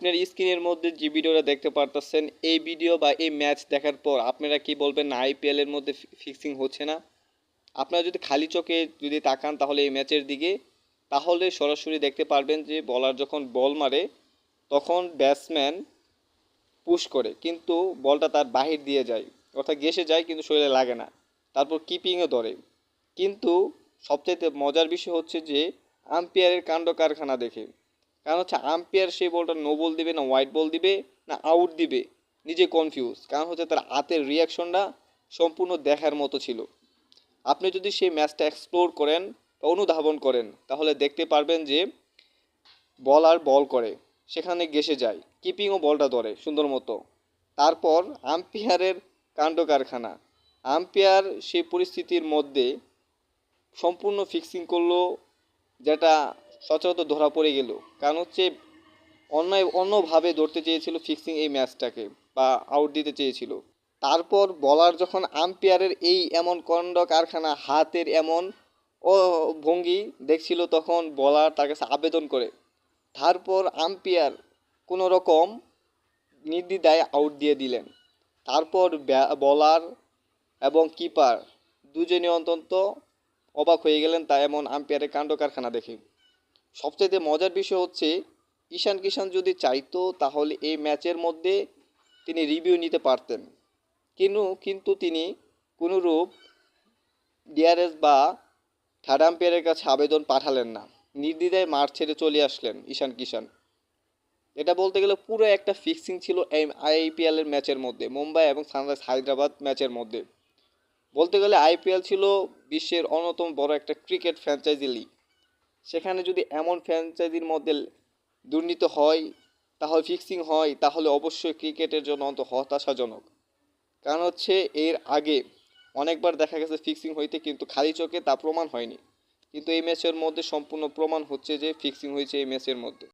আপনার স্ক্রিনের মধ্যে যে ভিডিওটা দেখতে পারতেছেন, এই ভিডিও বা এই ম্যাচ দেখার পর আপনারা কি বলবেন না আইপিএল এর মধ্যে ফিক্সিং হচ্ছে না? আপনারা যদি খালি চোখে যদি তাকান তাহলে এই ম্যাচের দিকে, তাহলে সরাসরি দেখতে পারবেন যে বলার যখন বল মারে তখন ব্যাটসম্যান পুশ করে কিন্তু বলটা তার বাহির দিয়ে যায়, অর্থাৎ গেসে যায় কিন্তু শরীরে লাগে না। তারপর কিপিংও ধরে। কিন্তু সবচাইতে মজার বিষয় হচ্ছে যে আম্পায়ারের কাণ্ড কারখানা দেখে। কারণ হচ্ছে আম্পায়ার সেই বলটা নো বল দিবে না হোয়াইট বল দিবে না আউট দিবে, নিজে কনফিউজ। কারণ হচ্ছে তার হাতের রিয়াকশনটা সম্পূর্ণ দেখার মতো ছিল। আপনি যদি সেই ম্যাচটা এক্সপ্লোর করেন বা অনুধাবন করেন তাহলে দেখতে পারবেন যে বলার বল করে, সেখানে গেসে যায়, কিপিংও বলটা ধরে সুন্দর মতো। তারপর আম্পায়ারের কাণ্ড কারখানা। আম্পায়ার সেই পরিস্থিতির মধ্যে সম্পূর্ণ ফিক্সিং করলো, যেটা সচরাচর ধরা পড়ে গেল। কারণ হচ্ছে অন্যভাবে ধরতে চেয়েছিল ফিক্সিং এই ম্যাচটাকে বা আউট দিতে চেয়েছিল। তারপর বলার যখন আম্পায়ারের এই এমন কাণ্ড কারখানা, হাতের এমন ও ভঙ্গি দেখছিল, তখন বলার তার কাছে আবেদন করে। তারপর আম্পায়ার কোনো রকম নির্দ্বিধায় আউট দিয়ে দিলেন। তারপর বলার এবং কিপার দুজনে অন্তত অবাক হয়ে গেলেন তা এমন আম্পায়ারের কাণ্ড কারখানা দেখে। সবচেয়ে মজার বিষয় হচ্ছে ঈশান কিষান যদি চাইতো তাহলে এই ম্যাচের মধ্যে তিনি রিভিউ নিতে পারতেন, কিন্তু তিনি কোনোরূপ ডিআরএস বা থার্ড আম্পায়ারের কাছে আবেদন পাঠালেন না। নির্দ্বিধায় মাঠ ছেড়ে চলে আসলেন ঈশান কিষান। এটা বলতে গেলে পুরো একটা ফিক্সিং ছিল এই আইপিএলের ম্যাচের মধ্যে, মুম্বাই এবং সানরাইজ হায়দ্রাবাদ ম্যাচের মধ্যে। বলতে গেলে আইপিএল ছিল বিশ্বের অন্যতম বড় একটা ক্রিকেট ফ্র্যাঞ্চাইজি লিগ। সেখানে যদি এমন ফ্র্যাঞ্চাইজির মধ্যে দুর্নীতি হয়, তাহলে ফিক্সিং হয়, তাহলে অবশ্যই ক্রিকেটের জন্য অন্তত হতাশাজনক। কারণ হচ্ছে এর আগে অনেকবার দেখা গেছে ফিক্সিং হইতে কিন্তু খালি চোখে তা প্রমাণ হয়নি, কিন্তু এই ম্যাচের মধ্যে সম্পূর্ণ প্রমাণ হচ্ছে যে ফিক্সিং হয়েছে এই ম্যাচের মধ্যে।